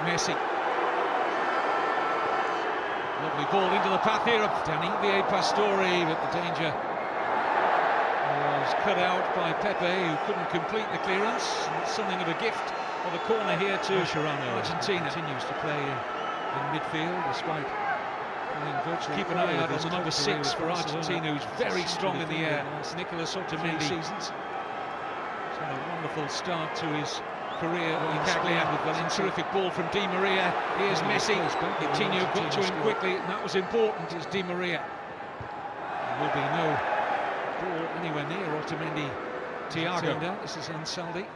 Messi. Lovely ball into the path here of Danny Pastore, but the danger was cut out by Pepe, who couldn't complete the clearance. And it's something of a gift of a corner here to Argentina. Continues to play in midfield despite playing virtually. Keep an eye out on the number 6 for Argentina, who's very strong in the air. Nicolas Otamendi. He's had a wonderful start to his career in Cagliari with Valencia. Terrific ball from Di Maria. Here's Messi. Coutinho got to him quickly, and that was important. Is Di Maria. There will be no ball anywhere near Otamendi. Thiago. This is Ansaldi.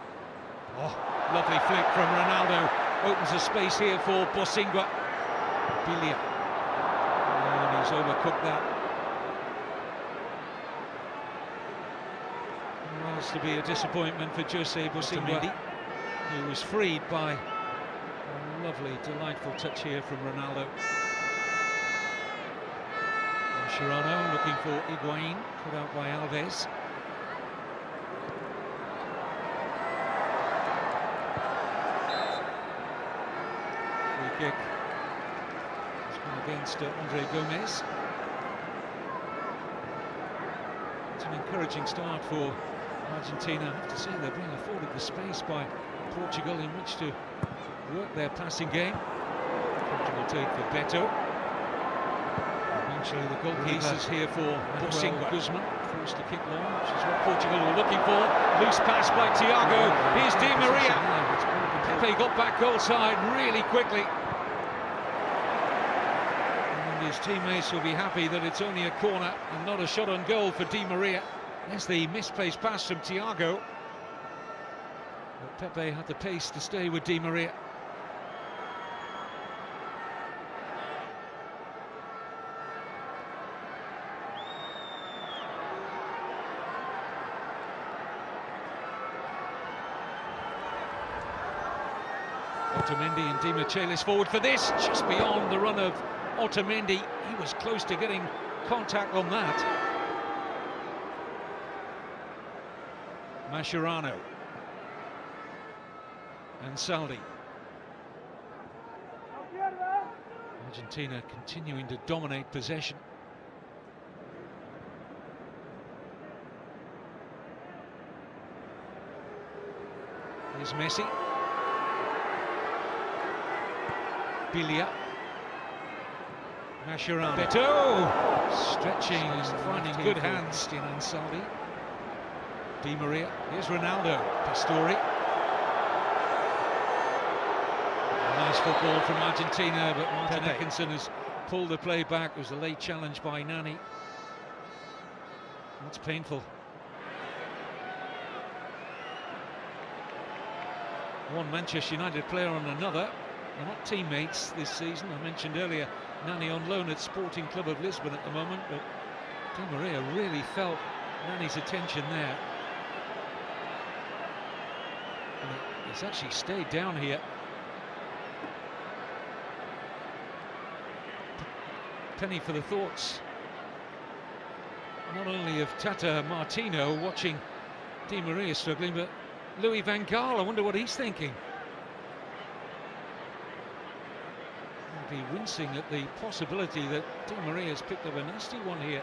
Oh, lovely flick from Ronaldo. Opens a space here for Bosingwa. Bilia. And he's overcooked that. Well, to be a disappointment for Jose Bosingwa, who was freed by a lovely, delightful touch here from Ronaldo. Mascherano looking for Higuain, put out by Alves. Free kick. It's gone against Andre Gomez. It's an encouraging start for Argentina. I have to say they're being afforded the space by Portugal in which to work their passing game. Portugal take for Beto. Eventually the goalkeeper is here for Bosingwa. Guzman forced to kick long, which is what Portugal were looking for. Loose pass by Thiago. Here's Di Maria. Pepe got back goal side really quickly. And his teammates will be happy that it's only a corner and not a shot on goal for Di Maria. There's the misplaced pass from Thiago. But Pepe had the pace to stay with Di Maria. Otamendi and Di Michelis forward for this, just beyond the run of Otamendi. He was close to getting contact on that. Mascherano. Ansaldi. Argentina continuing to dominate possession. Here's Messi. Bilia. Mascherano. Beto! Stretching and finding good hands in Ansaldi. Di Maria. Here's Ronaldo. Pastore. Nice football from Argentina, but Martin Atkinson has pulled the play back. It was a late challenge by Nani. That's painful. One Manchester United player on another. They're not teammates this season. I mentioned earlier Nani on loan at Sporting Club of Lisbon at the moment, but Di Maria really felt Nani's attention there. And he's actually stayed down here. Penny for the thoughts, not only of Tata Martino watching Di Maria struggling, but Louis van Gaal. I wonder what he's thinking. He'll be wincing at the possibility that Di Maria's picked up a nasty one here.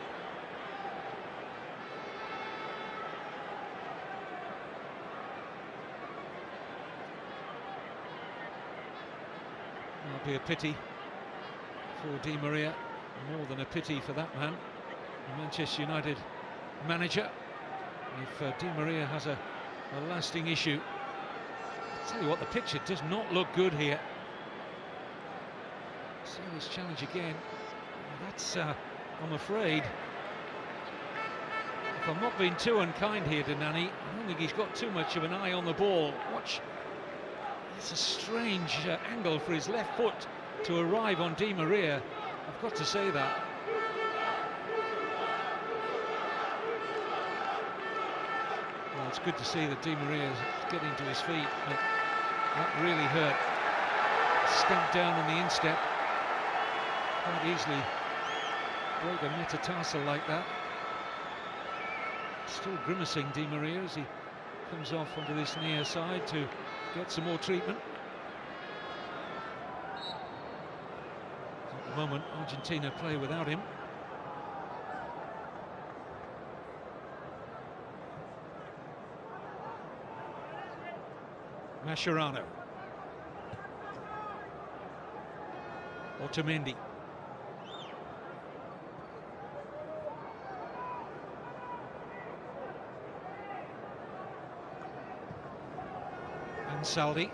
That'll be a pity for Di Maria. More than a pity for that man, the Manchester United manager. If Di Maria has a lasting issue, I'll tell you what, the picture does not look good here. Serious challenge again. That's, I'm afraid, if I'm not being too unkind here to Nani, I don't think he's got too much of an eye on the ball. Watch, it's a strange angle for his left foot to arrive on Di Maria. I've got to say that. Well, it's good to see that Di Maria is getting to his feet, but that really hurt. Stamped down on the instep. Quite easily broke a metatarsal like that. Still grimacing, Di Maria, as he comes off onto this near side to get some more treatment. the moment, Argentina play without him. Mascherano. Otamendi. Ansaldi.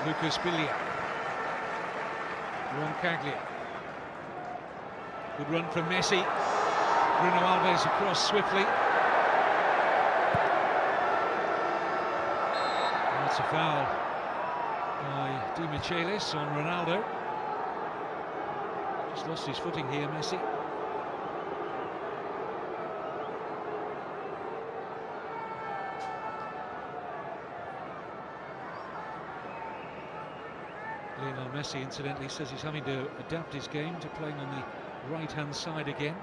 Lucas Biglia. Roncaglia. Good run from Messi. Bruno Alves across swiftly. That's a foul by Di Michelis on Ronaldo. Just lost his footing here, Messi. Lionel Messi, incidentally, says he's having to adapt his game to playing on the right-hand side again.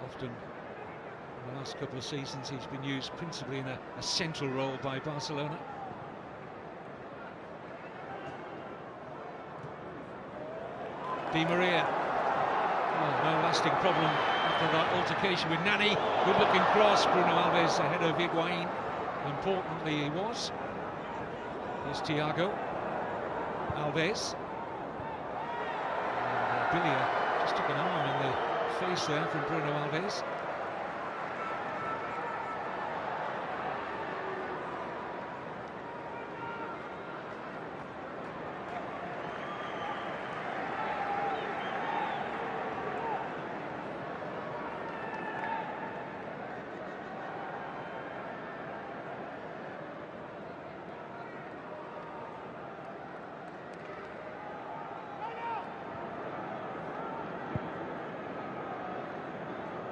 Often, in the last couple of seasons, he's been used principally in a central role by Barcelona. Di Maria. Oh, no lasting problem after that altercation with Nani. Good-looking cross. Bruno Alves ahead of Higuain. Importantly, he was. Here's Thiago. Alves. And Biglia just took an arm in the face there from Bruno Alves.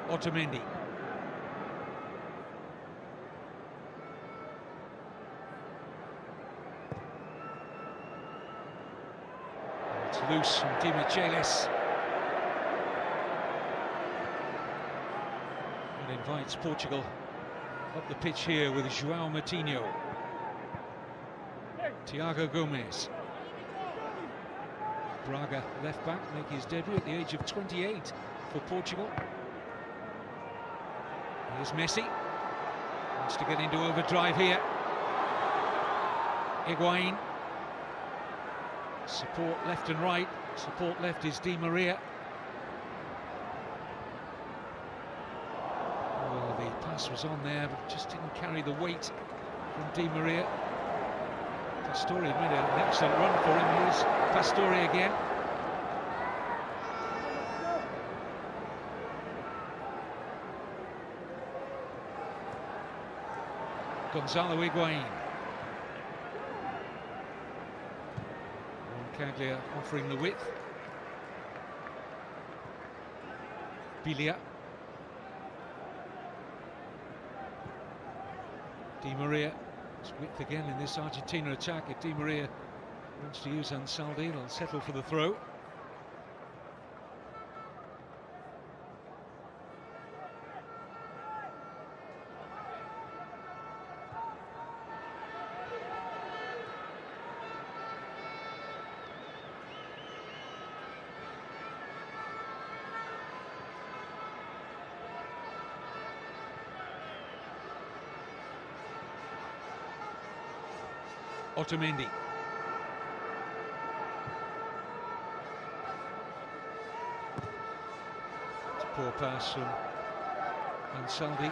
Otamendi. It's loose from Di Michelis. And invites Portugal up the pitch here with João Moutinho. Thiago Gomes. Braga left back, make his debut at the age of 28 for Portugal. Here's Messi, wants to get into overdrive here. Higuain, support left and right, support left is Di Maria. Oh, the pass was on there, but just didn't carry the weight from Di Maria. Pastore made an excellent run for him. Here's Pastore again. Gonzalo Higuain. Roncaglia offering the width. Biglia. Di Maria. It's width again in this Argentina attack. If Di Maria wants to use Ansaldi, they'll settle for the throw. Otamendi. It's a poor pass from Ansaldi.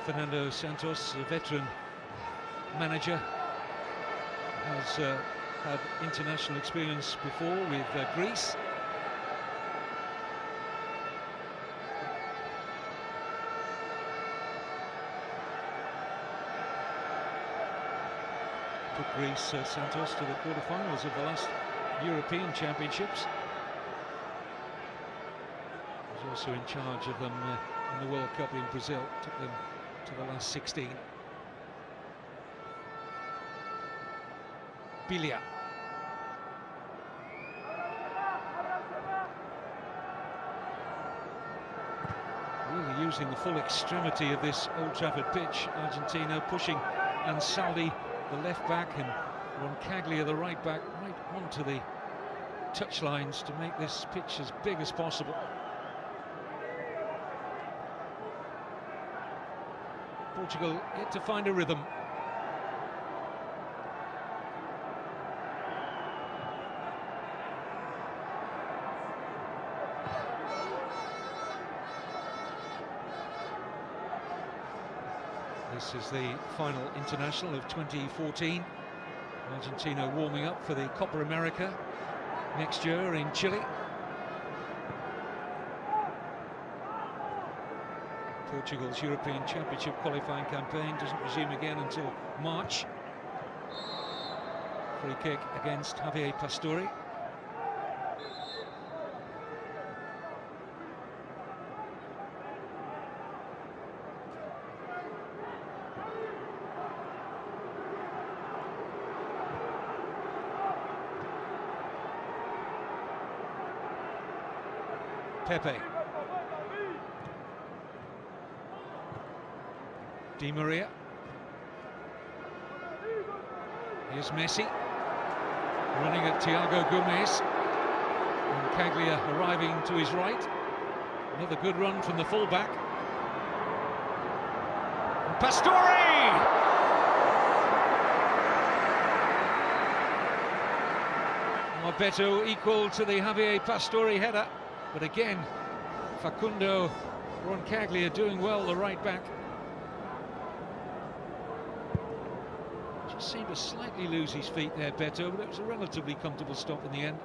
Fernando Santos, a veteran manager, has had international experience before with Greece. Took Greece, Santos, to the quarterfinals of the last European Championships. He was also in charge of them in the World Cup in Brazil. Took them to the last 16. Biglia. using the full extremity of this Old Trafford pitch. Argentina pushing Ansaldi, the left back, and Roncaglia, the right back, right onto the touchlines to make this pitch as big as possible. Portugal yet to find a rhythm. This is the final international of 2014. Argentina warming up for the Copa America next year in Chile. Portugal's European Championship qualifying campaign doesn't resume again until March. Free kick against Javier Pastore. Pepe. Di Maria. Here's Messi. Running at Thiago Gomez. And Caglia arriving to his right. Another good run from the fullback. And Pastore! Beto equal to the Javier Pastore header. But again, Facundo Roncaglia doing well, the right back. Just seemed to slightly lose his feet there, Beto, but it was a relatively comfortable stop in the end.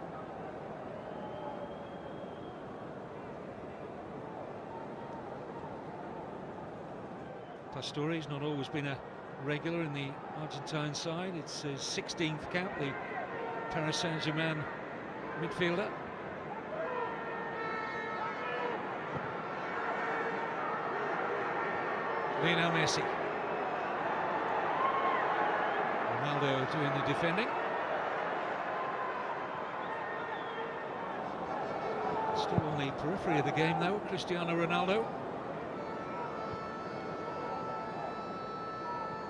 Pastore's not always been a regular in the Argentine side. It's his 16th cap, the Paris Saint-Germain midfielder. Lionel Messi. Ronaldo doing the defending. Still on the periphery of the game though, Cristiano Ronaldo.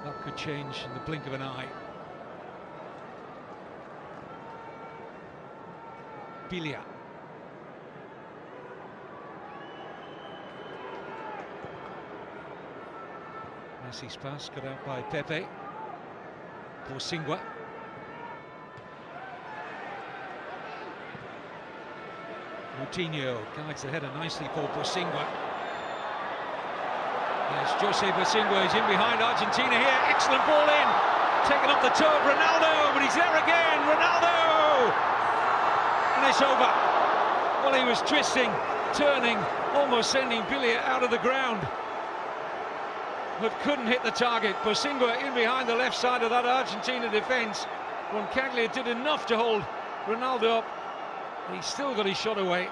That could change in the blink of an eye. Bilia. Messi's pass cut out by Pepe. Borsingua. Moutinho guides the header nicely for Borsingua. Yes, Jose Borsingua is in behind Argentina here. Excellent ball in. Taken off the toe of Ronaldo, but he's there again. Ronaldo! And it's over. Well, he was twisting, turning, almost sending Bilia out of the ground, but couldn't hit the target. Borsingua in behind the left side of that Argentina defence. Roncaglia did enough to hold Ronaldo up, and he still got his shot away.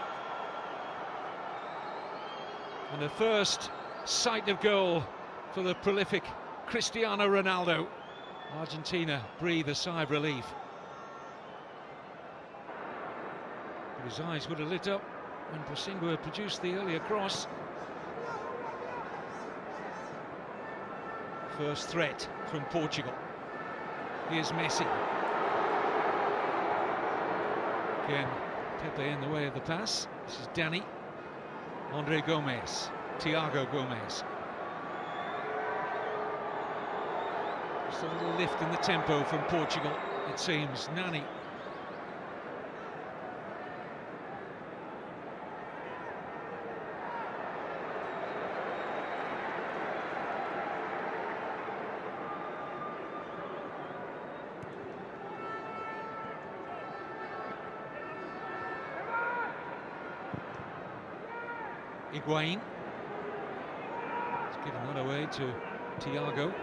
And the first sight of goal for the prolific Cristiano Ronaldo. Argentina breathe a sigh of relief. But his eyes would have lit up when Borsingua produced the earlier cross. First threat from Portugal. Here's Messi. Again, Pepe in the way of the pass. This is Dani. Andre Gomez. Thiago Gomez. Just a little lift in the tempo from Portugal, it seems. Nani. Higuain. He's giving that away to Thiago.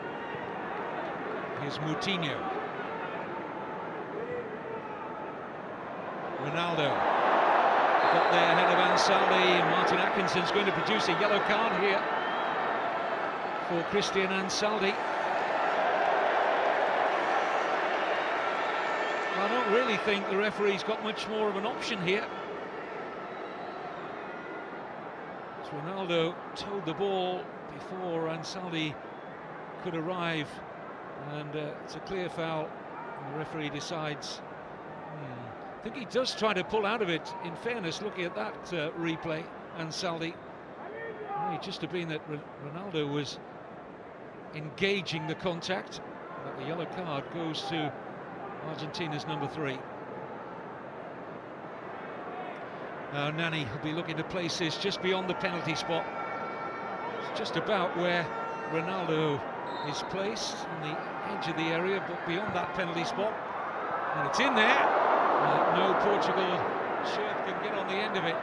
Here's Moutinho. Ronaldo got there ahead of Ansaldi. Martin Atkinson's going to produce a yellow card here for Christian Ansaldi. I don't really think the referee's got much more of an option here. Ronaldo towed the ball before Ansaldi could arrive, and it's a clear foul, and the referee decides. I think he does try to pull out of it, in fairness, looking at that replay, Ansaldi. It may just have been that Ronaldo was engaging the contact, but the yellow card goes to Argentina's number 3. Nani will be looking to place this just beyond the penalty spot. It's just about where Ronaldo is placed, on the edge of the area, but beyond that penalty spot. And it's in there. No Portugal shirt can get on the end of it.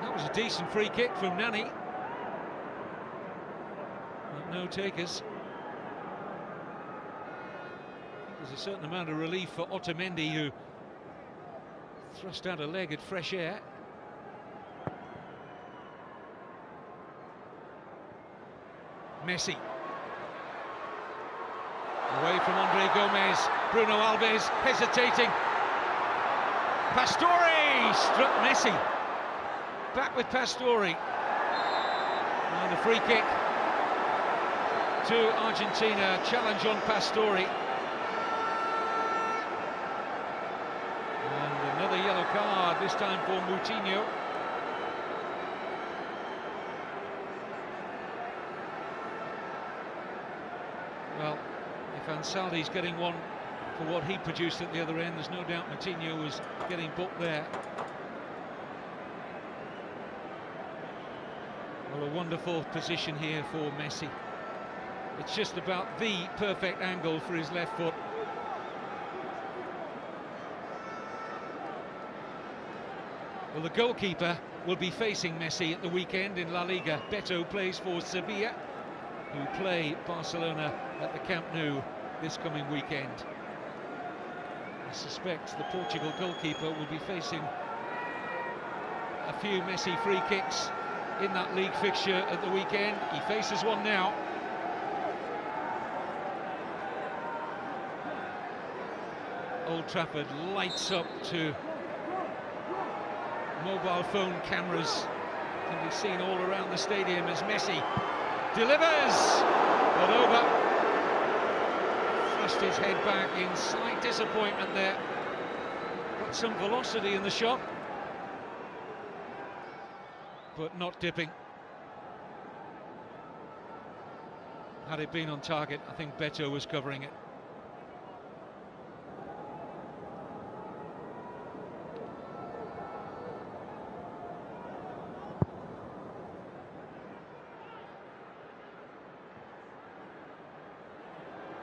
That was a decent free kick from Nani. But no takers. There's a certain amount of relief for Otamendi, who thrust out a leg at fresh air. Messi. Away from Andre Gomez. Bruno Alves hesitating. Pastore struck Messi. Back with Pastore. And a free kick to Argentina. Challenge on Pastore. And another yellow card, this time for Moutinho. Well, if Ansaldi's getting one for what he produced at the other end, there's no doubt Moutinho was getting booked there. Well, a wonderful position here for Messi. It's just about the perfect angle for his left foot. Well, the goalkeeper will be facing Messi at the weekend in La Liga. Beto plays for Sevilla, who play Barcelona at the Camp Nou this coming weekend. I suspect the Portugal goalkeeper will be facing a few Messi free kicks in that league fixture at the weekend. He faces one now. Old Trafford lights up to mobile phone cameras. Can be seen all around the stadium as Messi delivers, but over. Thrust his head back in slight disappointment there. Got some velocity in the shot, but not dipping. Had it been on target, I think Beto was covering it.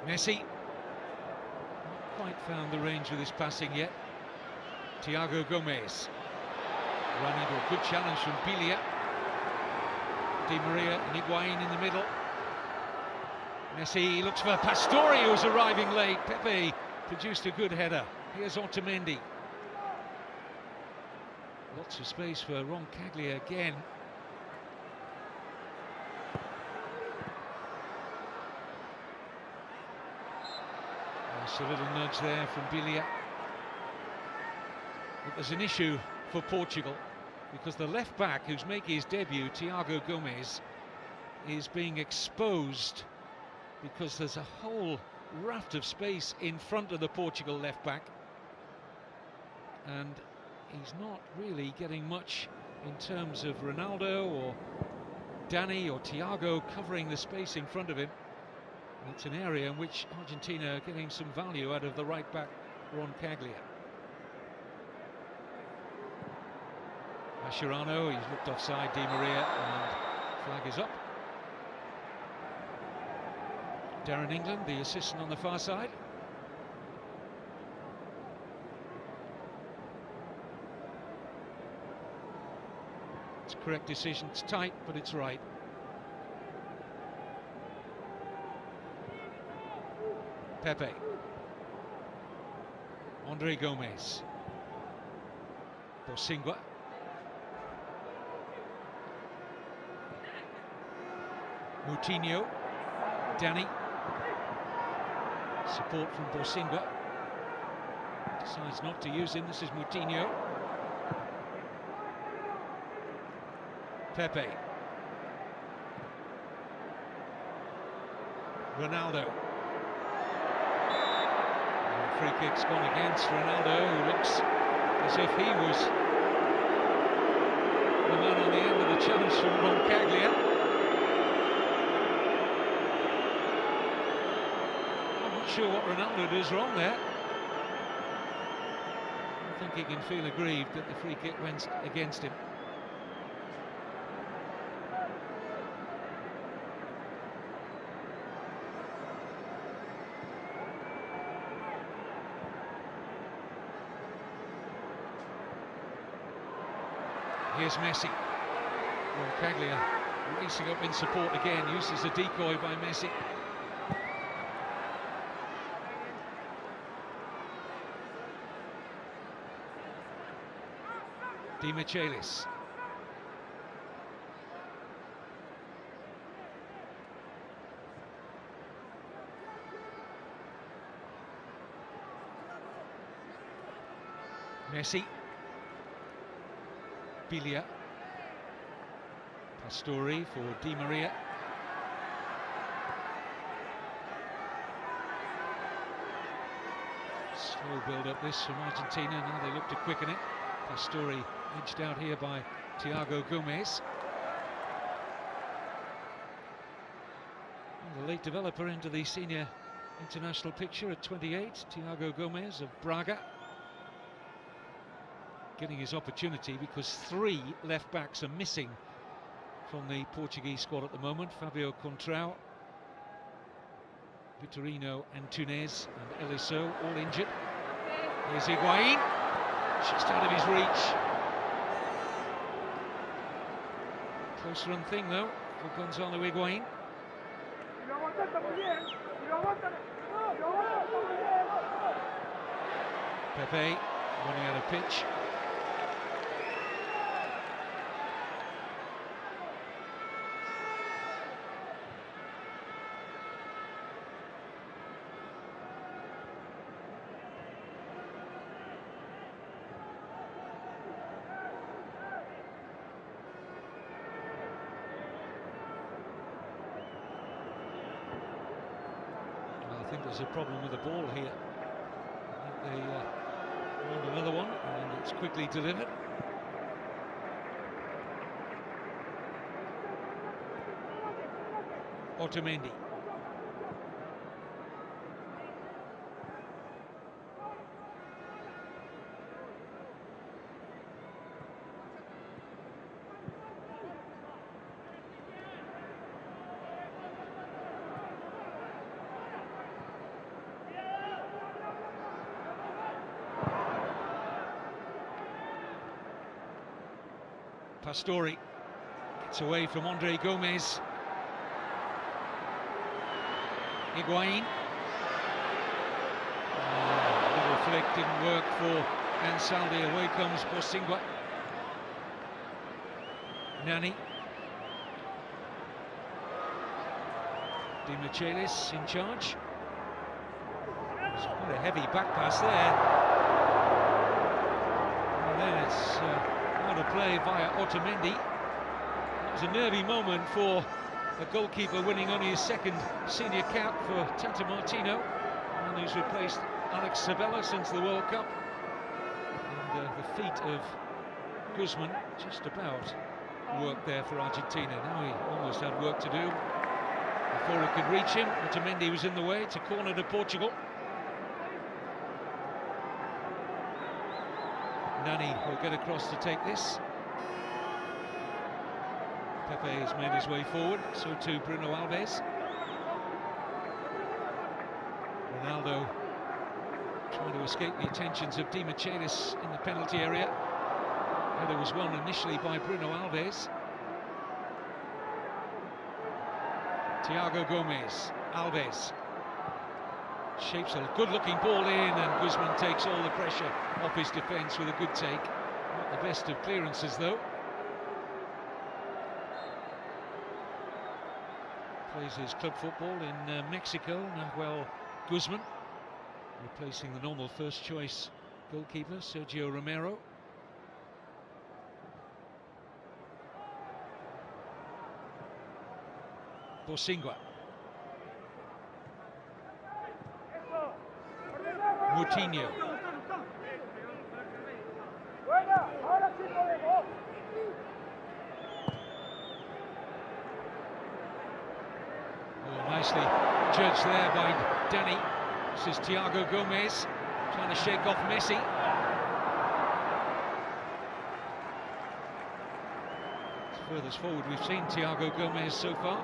Messi not quite found the range with his passing yet. Thiago Gomez running into a good challenge from Bilia. Di Maria and Higuain in the middle. Messi looks for Pastore, who's arriving late. Pepe produced a good header. Here's Otamendi. Lots of space for Roncaglia again. Just a little nudge there from Bilia. But there's an issue for Portugal, because the left back who's making his debut, Thiago Gomez, is being exposed because there's a whole raft of space in front of the Portugal left back, and he's not really getting much in terms of Ronaldo or Dani or Thiago covering the space in front of him. And it's an area in which Argentina are getting some value out of the right back, Roncaglia. Mascherano, he's looked offside, Di Maria, and flag is up. Darren England, the assistant on the far side. It's a correct decision, it's tight, but it's right. Pepe. Andre Gomez. Bosingwa. Moutinho. Dani. Support from Bosingwa. Decides not to use him. This is Moutinho. Pepe. Ronaldo. And free kick's gone against Ronaldo, who looks as if he was the man on the end of the challenge from Roncaglia. I'm not sure what Ronaldo does wrong there. I think he can feel aggrieved that the free kick went against him. Here's Messi. Roncaglia racing up in support again, used as a decoy by Messi. Di Michelis. Messi. Biglia. Pastore for Di Maria. Slow build up this from Argentina, now they look to quicken it. Pastore edged out here by Thiago Gomez. And the late developer into the senior international picture at 28, Thiago Gomez of Braga. Getting his opportunity because 3 left-backs are missing from the Portuguese squad at the moment. Fabio Contrao, Vitorino Antunes and Eliseu all injured. Here's Higuain, just out of his reach. Close run thing though for Gonzalo Higuain. Pepe running out of pitch. I think there's a problem with the ball here. I think they want another one, and it's quickly delivered. Otamendi. Pastore gets away from Andre Gomez. Higuain. Little flick didn't work for Ansaldi. Away comes Bosingwa. Nani. Di Michelis in charge. It's quite a heavy back pass there. And then it's out of play via Otamendi. It was a nervy moment for a goalkeeper winning only his second senior cap for Tata Martino, and who's replaced Alex Sabella since the World Cup. And the feet of Guzman just about worked there for Argentina. Now he almost had work to do before he could reach him. Otamendi was in the way. It's a corner to Portugal. Nani will get across to take this. Pepe has made his way forward, so too Bruno Alves. Ronaldo trying to escape the attentions of Di Michelis in the penalty area. Header was won initially by Bruno Alves. Thiago Gomez, Alves. Shapes a good-looking ball in, and Guzman takes all the pressure off his defence with a good take. Not the best of clearances, though. Plays his club football in Mexico, Nahuel Guzman, replacing the normal first-choice goalkeeper, Sergio Romero. Bosingwa. Moutinho. Oh, nicely judged there by Danny. This is Thiago Gomez trying to shake off Messi. It's furthest forward we've seen Thiago Gomez so far.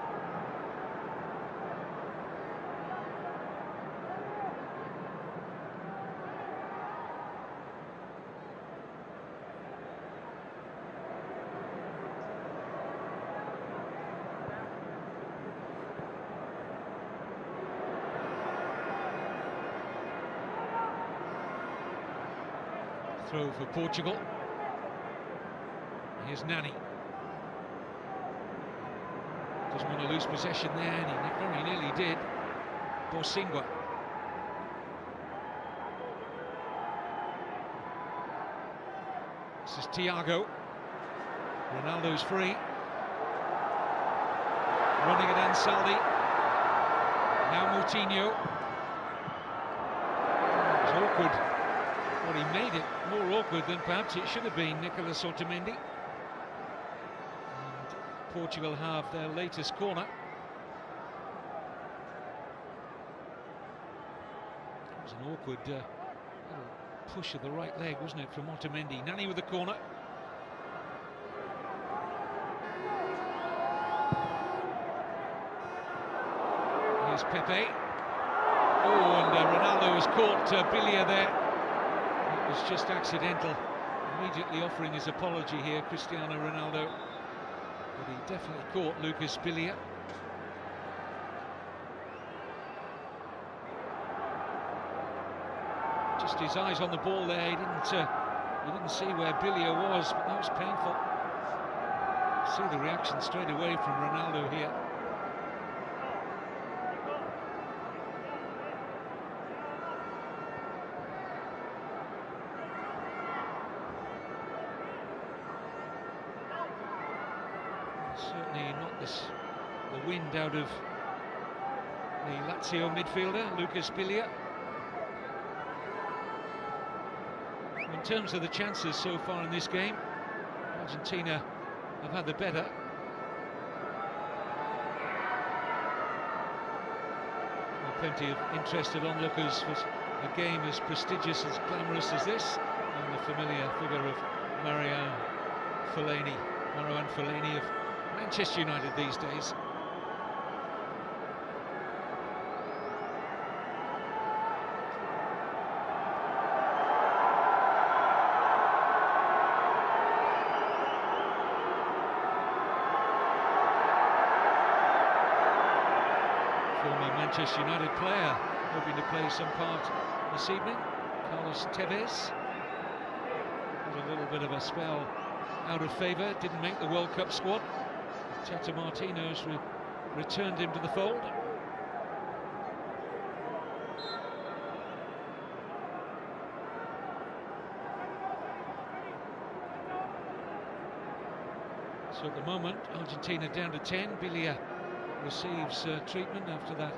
Throw for Portugal. Here's Nani. Doesn't want to lose possession there, and he very nearly did. Bosingwa. This is Thiago. Ronaldo's free. Running at Ansaldi. Now Moutinho. It was awkward. Well, he made it more awkward than perhaps it should have been, Nicolas Otamendi. And Portugal have their latest corner. It was an awkward little push of the right leg, wasn't it, from Otamendi. Nani with the corner. Here's Pepe. Oh, and Ronaldo has caught Bilia there. It was just accidental. Immediately offering his apology here, Cristiano Ronaldo. But he definitely caught Lucas Bilia. Just his eyes on the ball there. He didn't see where Bilia was, but that was painful. See the reaction straight away from Ronaldo here. Certainly not the wind out of the Lazio midfielder, Lucas Bilia. In terms of the chances so far in this game, Argentina have had the better. Well, plenty of interested onlookers for a game as prestigious, as glamorous as this, and the familiar figure of Marouane Fellaini of Manchester United these days. Former Manchester United player hoping to play some part this evening, Carlos Tevez. Had a little bit of a spell out of favour, didn't make the World Cup squad. Tata Martino's returned him to the fold. So at the moment, Argentina down to 10. Bilia receives treatment after that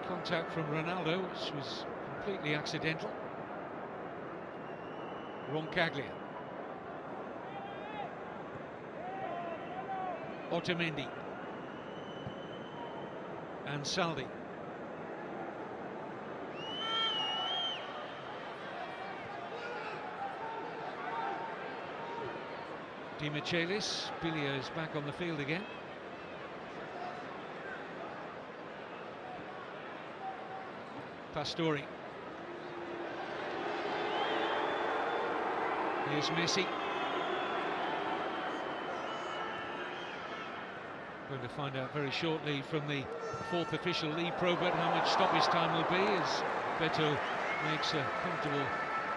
contact from Ronaldo, which was completely accidental. Roncaglia. Otamendi. Ansaldi. Di Michelis. Bilia is back on the field again. Pastore. Here's Messi. Going to find out very shortly from the fourth official Lee Probert how much stoppage time will be as Beto makes a comfortable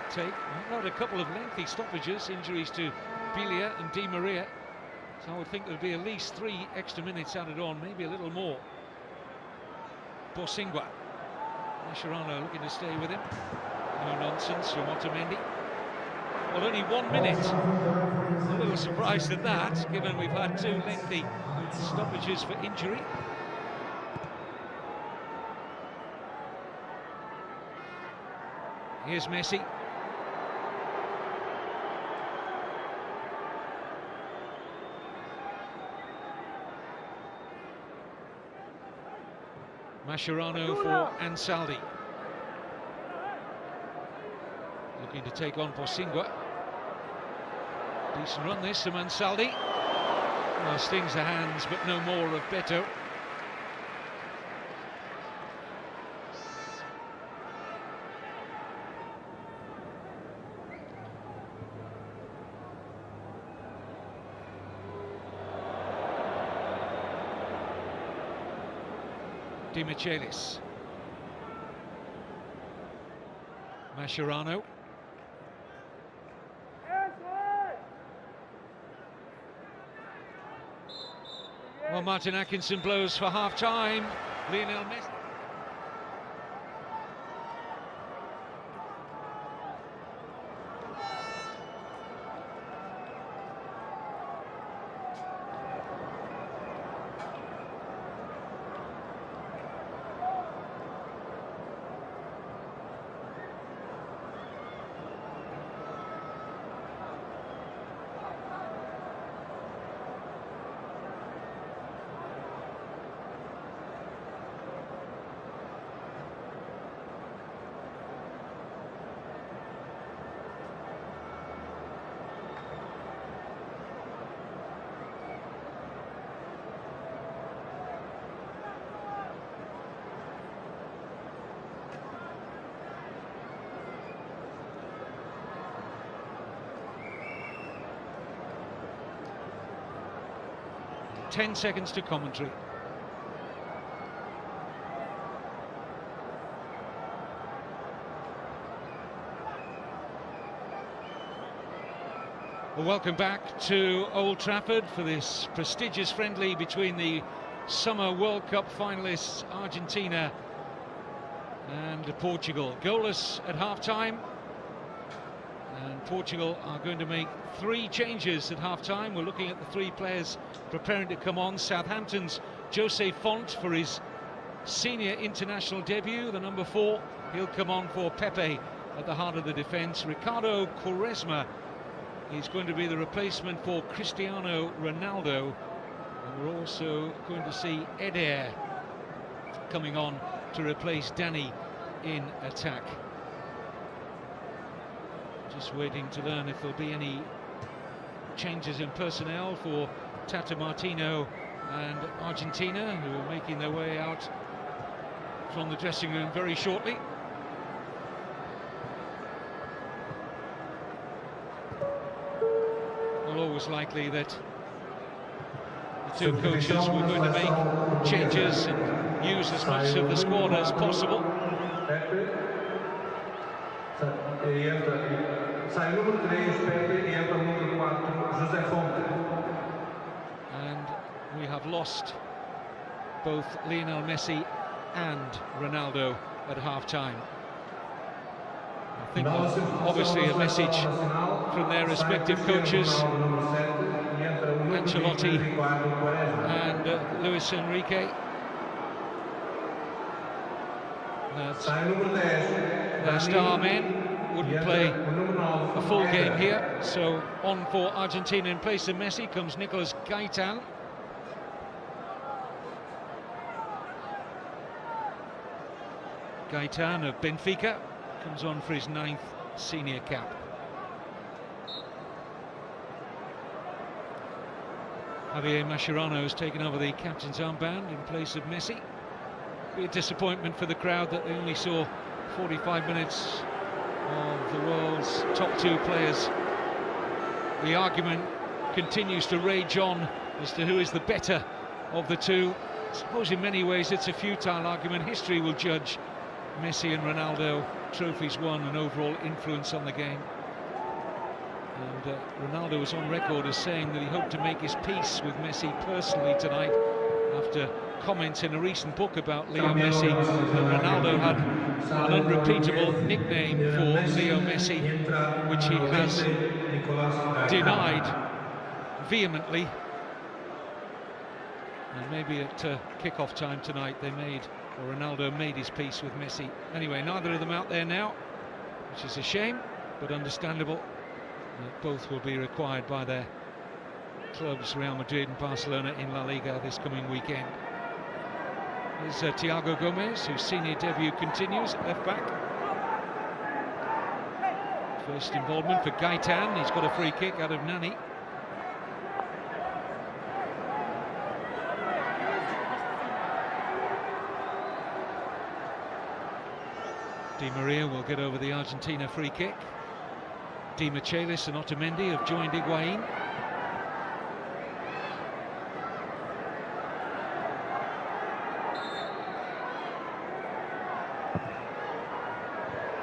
take. Not a couple of lengthy stoppages, injuries to Bilia and Di Maria. So I would think there'll be at least 3 extra minutes added on, maybe a little more. Bosingwa. Mascherano looking to stay with him. No nonsense from Otamendi. Well, only 1 minute. A little surprised at that, given we've had 2 lengthy Stoppages for injury. Here's Messi. Mascherano for Ansaldi. Looking to take on Bosingwa. Decent run this from Ansaldi. Well, stings the hands, but no more of Beto. Di Michelis. Mascherano. Well, Martin Atkinson blows for half-time. Lionel Messi. Ten seconds to commentary. Well, welcome back to Old Trafford for this prestigious friendly between the Summer World Cup finalists Argentina and Portugal. Goalless at half-time, and Portugal are going to make 3 changes at half-time. We're looking at the 3 players preparing to come on. Southampton's Jose Font for his senior international debut, the number 4. He'll come on for Pepe at the heart of the defence. Ricardo Quaresma is going to be the replacement for Cristiano Ronaldo. And we're also going to see Eder coming on to replace Danny in attack. Just waiting to learn if there'll be any changes in personnel for Tata Martino and Argentina, who are making their way out from the dressing room very shortly. Well, always likely that the 2 coaches were going to make changes and use as much of the squad as possible. And we have lost both Lionel Messi and Ronaldo at half-time. I think obviously a message from their respective coaches, Ancelotti and Luis Enrique, that their star men wouldn't play a full game here. So on for Argentina in place of Messi comes Nicolas Gaitan. Gaitan of Benfica comes on for his 9th senior cap. Javier Mascherano has taken over the captain's armband in place of Messi. Be a disappointment for the crowd that they only saw 45 minutes of the world's top 2 players. The argument continues to rage on as to who is the better of the 2. I suppose in many ways it's a futile argument. History will judge Messi and Ronaldo, trophies won and overall influence on the game. And Ronaldo was on record as saying that he hoped to make his peace with Messi personally tonight, after comments in a recent book about Leo Messi that Ronaldo had an unrepeatable nickname for Leo Messi, which he has denied vehemently. And maybe at kick-off time tonight Ronaldo made his peace with Messi. Anyway, neither of them out there now, which is a shame, but understandable. Both will be required by their clubs, Real Madrid and Barcelona, in La Liga this coming weekend. Here's Thiago Gomez, whose senior debut continues at left back. First involvement for Gaitan. He's got a free kick out of Nani. Di Maria will get over the Argentina free kick. Di Michelis and Otamendi have joined Higuain.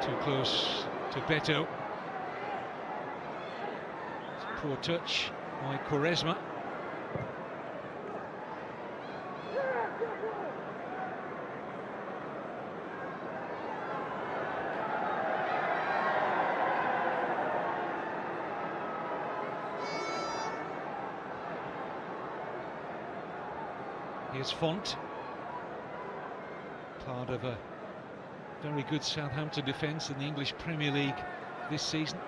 Too close to Beto. It's a poor touch by Quaresma. Here's Font, part of a very good Southampton defence in the English Premier League this season.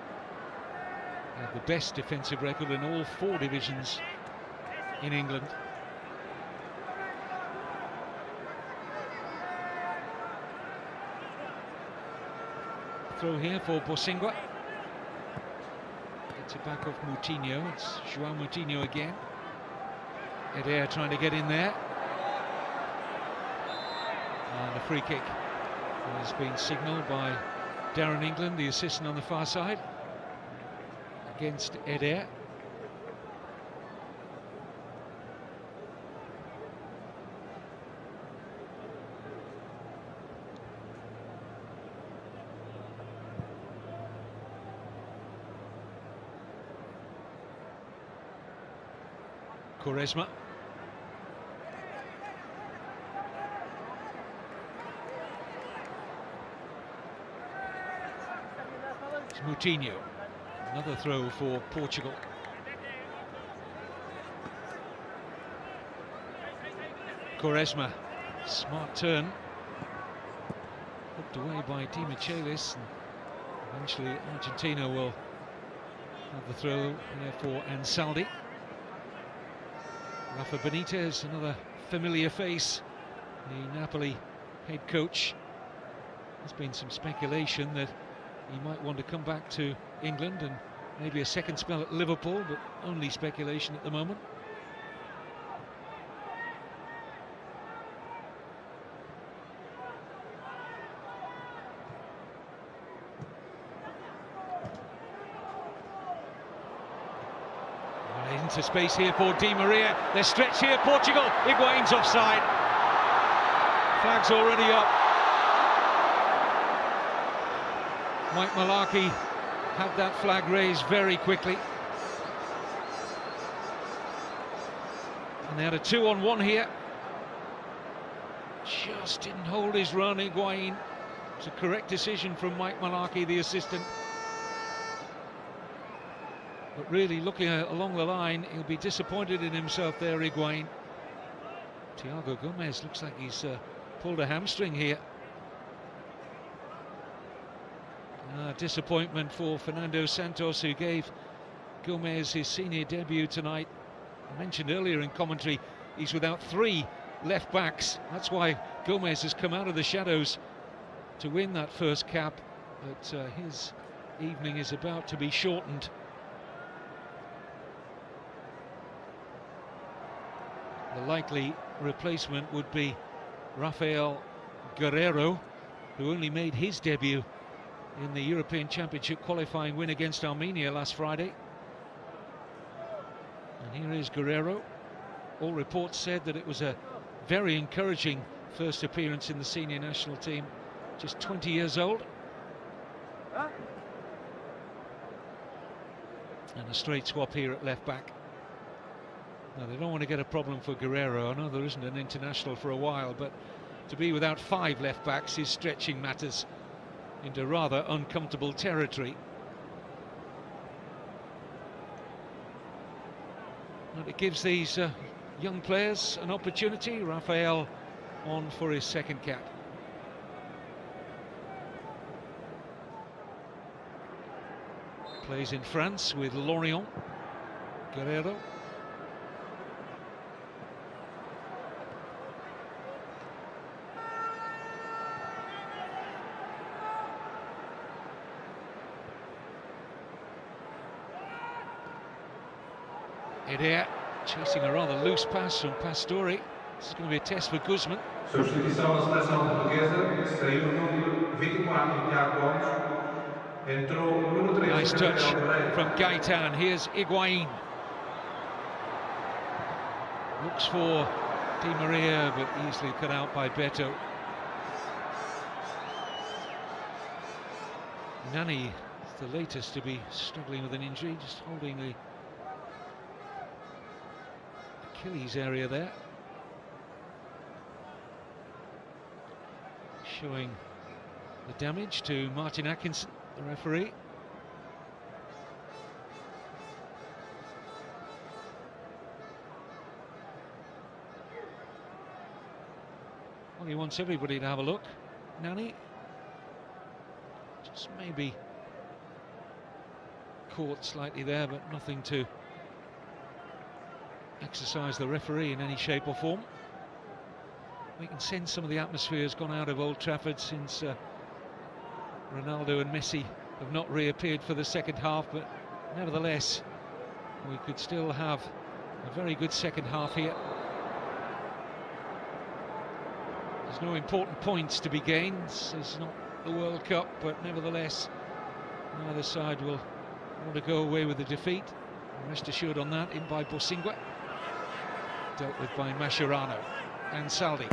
They have the best defensive record in all 4 divisions in England. Throw here for Bosingwa. Gets it back off Moutinho. It's João Moutinho again. Eder trying to get in there. And a free kick has been signalled by Darren England, the assistant on the far side, against Eder. Quaresma. It's Moutinho. Another throw for Portugal. Quaresma. Smart turn. Hooked away by Di Michelis. Eventually Argentina will have the throw here for Ansaldi. Rafa Benitez, another familiar face, the Napoli head coach. There's been some speculation that he might want to come back to England and maybe a second spell at Liverpool, but only speculation at the moment. Into space here for Di Maria. They're stretched here, Portugal. Higuain's offside. Flag's already up. Mike Malarkey had that flag raised very quickly. And they had a 2-on-1 here. Just didn't hold his run, Higuain. It's a correct decision from Mike Malarkey, the assistant. But really, looking along the line, he'll be disappointed in himself there, Higuain. Thiago Gomez looks like he's pulled a hamstring here. Disappointment for Fernando Santos, who gave Gomez his senior debut tonight. I mentioned earlier in commentary, he's without 3 left backs. That's why Gomez has come out of the shadows to win that first cap. But his evening is about to be shortened. The likely replacement would be Rafael Guerreiro, who only made his debut in the European Championship qualifying win against Armenia last Friday. And here is Guerreiro. All reports said that it was a very encouraging first appearance in the senior national team, just 20 years old. And a straight swap here at left back. Now, they don't want to get a problem for Guerreiro. I know there isn't an international for a while, but to be without 5 left backs is stretching matters into rather uncomfortable territory. But it gives these young players an opportunity. Raphael on for his second cap. Plays in France with Lorient. Guerrero. Eder chasing a rather loose pass from Pastore. This is going to be a test for Guzman. Substituição da seleção portuguesa, saiu o número 24, Tiago Gomes. Entrou o número 13. Nice touch from Gaitan. Here's Higuain. Looks for Di Maria, but easily cut out by Beto. Nani is the latest to be struggling with an injury, just holding the Achilles area there. Showing the damage to Martin Atkinson, the referee. Well, he wants everybody to have a look. Nani just maybe caught slightly there, but nothing to exercise the referee in any shape or form. We can sense some of the atmosphere has gone out of Old Trafford since Ronaldo and Messi have not reappeared for the second half, but nevertheless we could still have a very good second half here. There's no important points to be gained. It's not the World Cup, but nevertheless neither side will want to go away with a defeat. Rest assured on that, in by Bosingwa, dealt with by Mascherano and Saldi.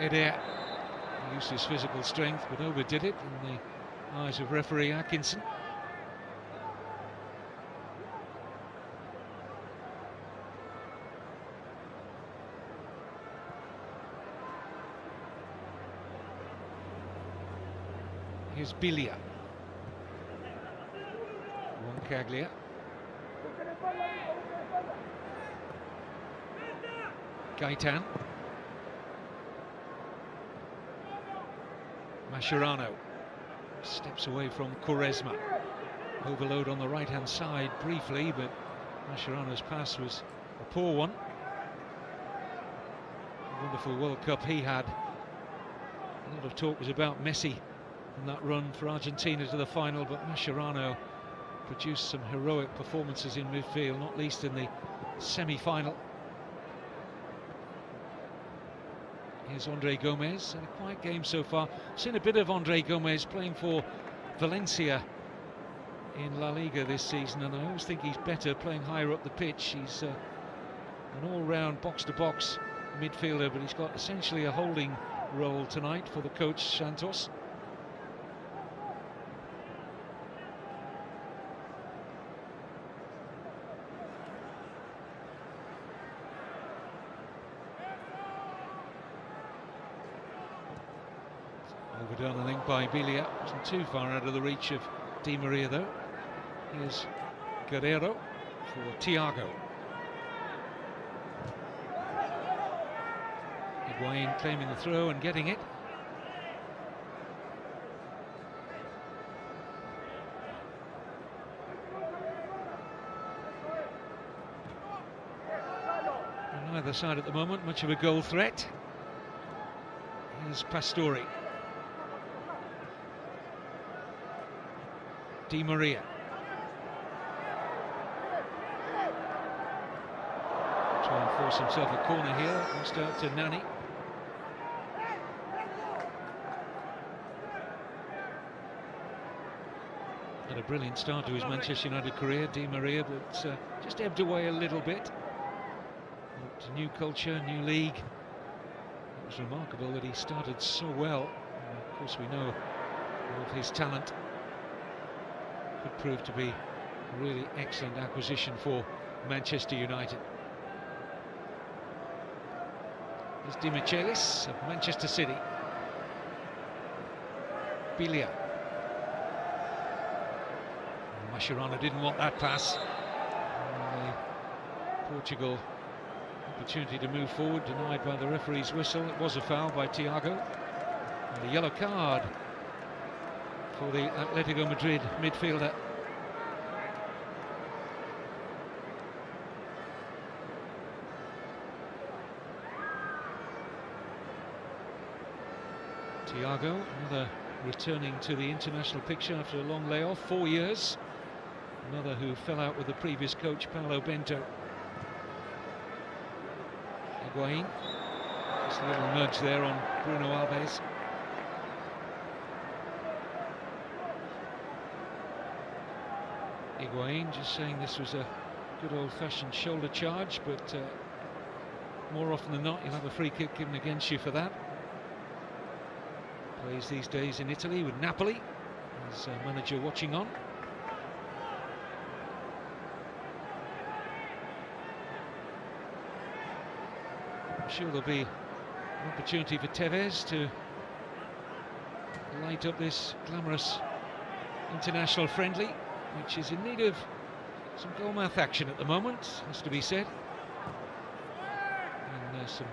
Eder used his physical strength but overdid it in the eyes of referee Atkinson. Here's Bilia. Roncaglia. Gaitan. Mascherano steps away from Quaresma. Overload on the right-hand side briefly, but Mascherano's pass was a poor one. A wonderful World Cup he had. A lot of talk was about Messi and that run for Argentina to the final, but Mascherano produced some heroic performances in midfield, not least in the semi-final. Here's Andre Gomez, and a quiet game so far. Seen a bit of Andre Gomez playing for Valencia in La Liga this season, and I always think he's better playing higher up the pitch. He's an all-round box-to-box midfielder, but he's got essentially a holding role tonight for the coach Santos. Overdone, I think, by Bilia. Wasn't too far out of the reach of Di Maria, though. Here's Guerrero for Thiago. Higuain claiming the throw and getting it. On either side at the moment, much of a goal threat. Here's Pastore. Di Maria. Try and force himself a corner here. Lost out to Nani. Had a brilliant start to his Manchester United career, Di Maria, but just ebbed away a little bit. But new culture, new league. It was remarkable that he started so well. And of course, we know of his talent. Could prove to be Really excellent acquisition for Manchester United. There's Di Michelis of Manchester City. Bilia. Mascherano didn't want that pass. Portugal opportunity to move forward, denied by the referee's whistle. It was a foul by Thiago. And a yellow card for the Atletico Madrid midfielder. Thiago, another returning to the international picture after a long layoff, 4 years. Another who fell out with the previous coach, Paulo Bento. Higuain, just a little nudge there on Bruno Alves. Higuain just saying this was a good old-fashioned shoulder charge, but more often than not you'll have a free kick given against you for that. Plays these days in Italy with Napoli, his manager watching on. I'm sure there'll be an opportunity for Tevez to light up this glamorous international friendly, which is in need of some goalmouth action at the moment, has to be said. And some